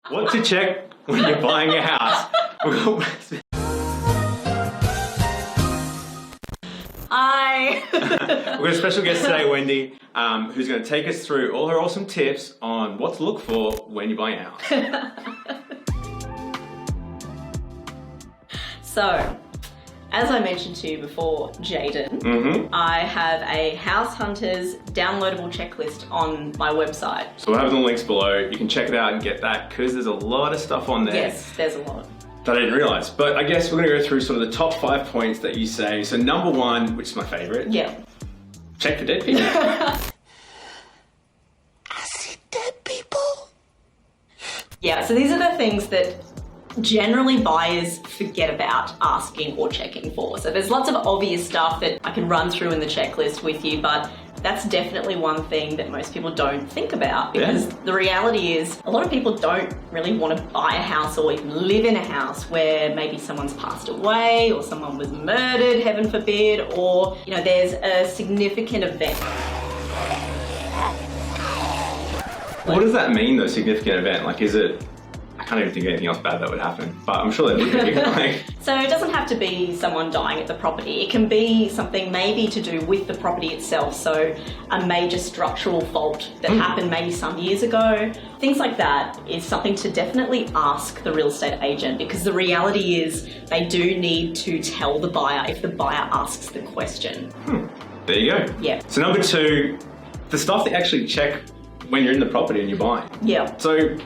What to check when you're buying a house. Hi. We've got a special guest today, Wendy, who's going to take us through all her awesome tips on what to look for when you're buying a house. So, as I mentioned to you before, Jaden, I have a House Hunters downloadable checklist on my website. So we'll have the links below. You can check it out and get that because there's a lot of stuff on there. Yes, there's a lot. That I didn't realise. But I guess we're going to go through sort of the top 5 points that you say. So number 1, which is my favourite. Yeah. Check for dead people. I see dead people. Yeah, so these are the things that generally buyers forget about asking or checking for. So there's lots of obvious stuff that I can run through in the checklist with you, but that's definitely one thing that most people don't think about, because the reality is a lot of people don't really want to buy a house or even live in a house where maybe someone's passed away or someone was murdered, heaven forbid, or there's a significant event. What does that mean though, significant event? Like, is it, I can't even think of anything else bad that would happen, but I'm sure that would be. So it doesn't have to be someone dying at the property. It can be something maybe to do with the property itself. So a major structural fault that happened maybe some years ago. Things like that is something to definitely ask the real estate agent, because the reality is they do need to tell the buyer if the buyer asks the question. There you go. Yeah. So number 2, the stuff that you actually check when you're in the property and you're buying. Yeah. So,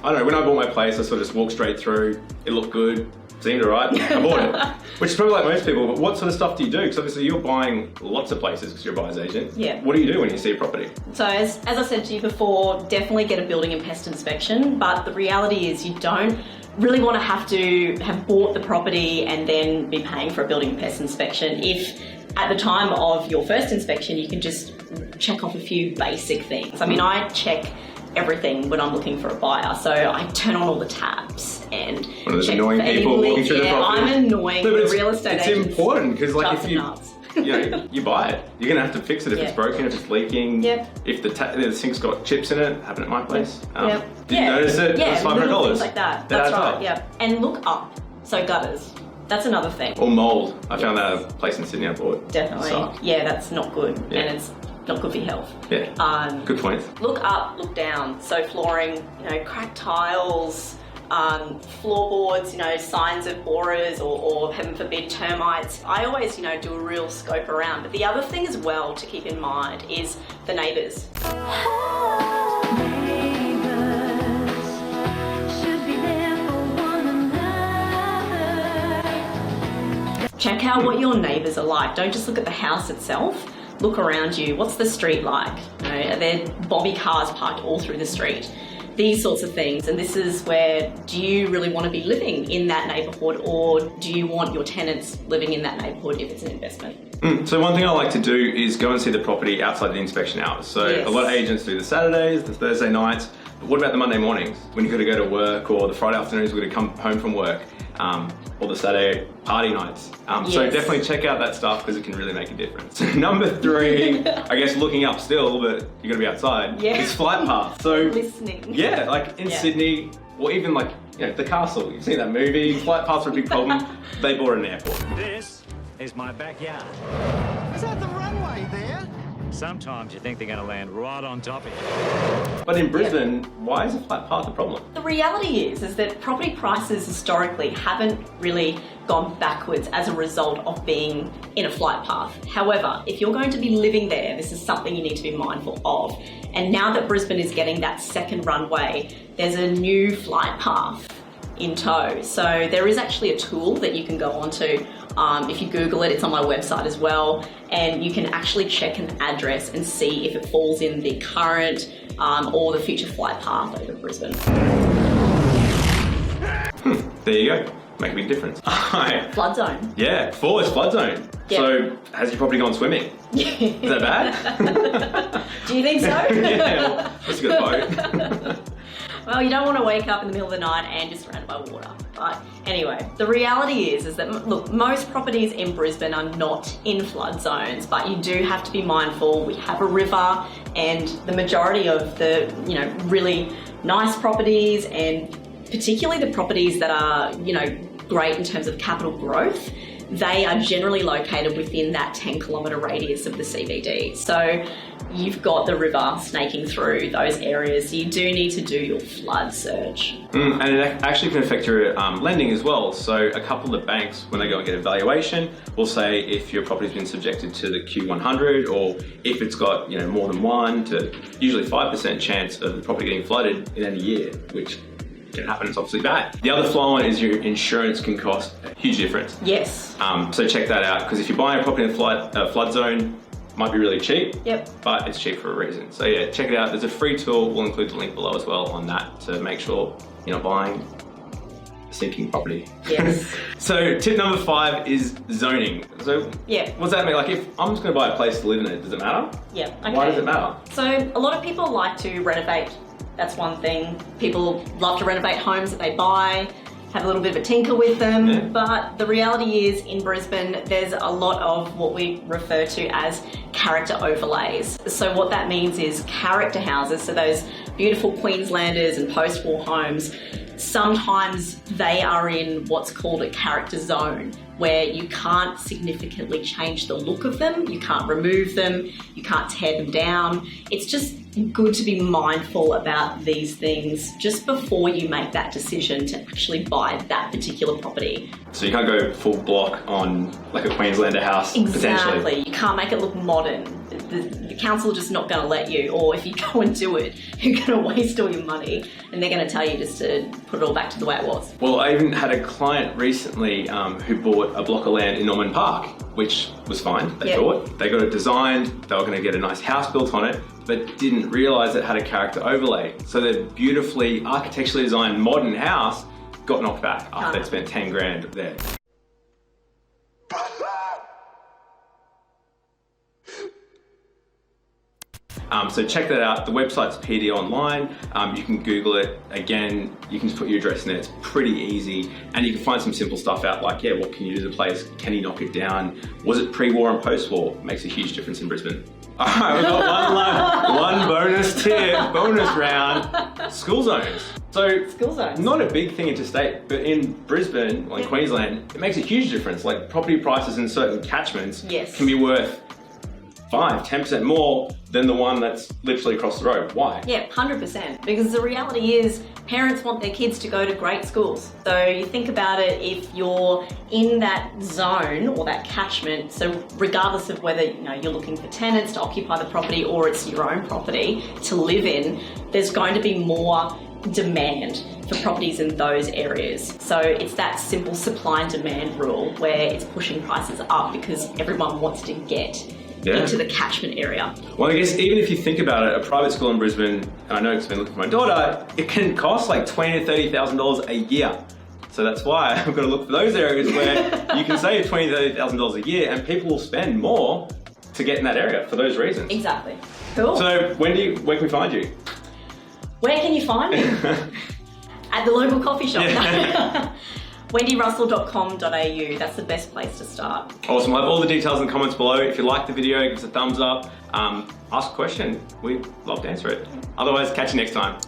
I don't know, when I bought my place, I sort of just walked straight through. It looked good, seemed alright. I bought it. Which is probably like most people, but what sort of stuff do you do? Because obviously you're buying lots of places because you're a buyer's agent. Yeah. What do you do when you see a property? So as I said to you before, definitely get a building and pest inspection, but the reality is you don't really want to have bought the property and then be paying for a building and pest inspection. If at the time of your first inspection, you can just check off a few basic things. I mean, I check everything when I'm looking for a buyer. So I turn on all the taps and One of those check annoying for any people walking leaks. through the property. I'm annoying No, but the real estate agents. It's important because like Nuts if and you, nuts. you buy it, you're going to have to fix it if it's broken, if it's leaking, if the sink's got chips in it. Happened at my place. Did you notice it? Yeah, it was $500. little things like that. That's right, up. yeah. And look up. So gutters. That's another thing. Or mould. I found that at a place in Sydney I bought. Definitely. Sucked. Yeah, that's not good. Yeah. And it's not good for your health. Yeah. Good point. Look up, look down. So flooring, cracked tiles, floorboards, signs of borers or heaven forbid termites. I always, do a real scope around. But the other thing as well to keep in mind is the neighbours. Check out what your neighbours are like. Don't just look at the house itself. Look around you. What's the street like? Are there bobby cars parked all through the street? These sorts of things. And this is where, do you really want to be living in that neighbourhood, or do you want your tenants living in that neighbourhood if it's an investment? So one thing I like to do is go and see the property outside the inspection hours. So a lot of agents do the Saturdays, the Thursday nights, but what about the Monday mornings when you've got to go to work, or the Friday afternoons we're going to come home from work? Or the Saturday party nights. So definitely check out that stuff because it can really make a difference. Number 3, I guess looking up still, but you got to be outside, is flight path. So listening. Yeah, like in Sydney, or even like the castle. You've seen that movie. Flight paths are a big problem. They bought an airport. This is my backyard. Is that the runway there? Sometimes you think they're going to land right on top of you. But in Brisbane, why is a flat path a problem? The reality is that property prices historically haven't really gone backwards as a result of being in a flight path. However, if you're going to be living there, this is something you need to be mindful of. And now that Brisbane is getting that second runway, there's a new flight path in tow. So there is actually a tool that you can go onto. If you Google it, it's on my website as well, and you can actually check an address and see if it falls in the current or the future flight path over Brisbane. There you go. Make a big difference. Flood zone. Yeah, 4 is flood zone. Yeah. So has your property gone swimming? Is that bad? Do you think so? Yeah, well, let's get a boat. Well, you don't want to wake up in the middle of the night and you're surrounded by water. But anyway, the reality is that, look, most properties in Brisbane are not in flood zones, but you do have to be mindful. We have a river, and the majority of the, really nice properties and particularly the properties that are, great in terms of capital growth, they are generally located within that 10-kilometre radius of the CBD. So you've got the river snaking through those areas. So you do need to do your flood search. And it actually can affect your lending as well. So a couple of banks, when they go and get a valuation, will say if your property's been subjected to the Q100, or if it's got more than 1 to usually 5% chance of the property getting flooded in any year, which can happen. It's obviously bad. The other flow on is your insurance can cost a huge difference. Yes. So check that out, because if you're buying a property in a flood zone, it might be really cheap. Yep. But it's cheap for a reason. So yeah, check it out. There's a free tool. We'll include the link below as well on that to make sure you're not buying a sinking property. Yes. So tip number 5 is zoning. So yeah, what's that mean? Like, if I'm just going to buy a place to live in it, does it matter? Yeah. Okay. Why does it matter? So a lot of people like to renovate. That's one thing. People love to renovate homes that they buy, have a little bit of a tinker with them. Yeah. But the reality is, in Brisbane, there's a lot of what we refer to as character overlays. So what that means is character houses, so those beautiful Queenslanders and post-war homes, sometimes they are in what's called a character zone, where you can't significantly change the look of them, you can't remove them, you can't tear them down. It's just good to be mindful about these things just before you make that decision to actually buy that particular property. So you can't go full block on like a Queenslander house, potentially. Exactly. You can't make it look modern. The council are just not going to let you, or if you go and do it, you're going to waste all your money, and they're going to tell you just to put it all back to the way it was. Well, I even had a client recently who bought a block of land in Norman Park, which was fine, they thought. They got it designed, they were going to get a nice house built on it, but didn't realise it had a character overlay. So their beautifully architecturally designed modern house got knocked back after they'd spent 10 grand there. So check that out. The website's PD Online. You can Google it. Again, you can just put your address in there. It's pretty easy. And you can find some simple stuff out like, what can you do to the place? Can you knock it down? Was it pre-war and post-war? Makes a huge difference in Brisbane. All right, we've got one bonus tip, bonus round, school zones. So, school zones. Not a big thing interstate, but in Brisbane, like Queensland, it makes a huge difference. Like, property prices in certain catchments can be worth 5-10% more than the one that's literally across the road. Why? Yeah, 100%. Because the reality is, parents want their kids to go to great schools. So you think about it, if you're in that zone or that catchment, so regardless of whether you're looking for tenants to occupy the property or it's your own property to live in, there's going to be more demand for properties in those areas. So it's that simple supply and demand rule where it's pushing prices up because everyone wants to get into the catchment area. Well, I guess even if you think about it, a private school in Brisbane, and I know it's been looking for my daughter, it can cost like $20,000 to $30,000 a year. So that's why I've got to look for those areas where you can save $20,000 to $30,000 a year and people will spend more to get in that area for those reasons. Exactly. Cool. So where can we find you? Where can you find me? At the local coffee shop. Yeah. wendyrussell.com.au, that's the best place to start. Awesome, we'll have all the details in the comments below. If you like the video, give us a thumbs up, ask a question, we'd love to answer it. Otherwise, catch you next time.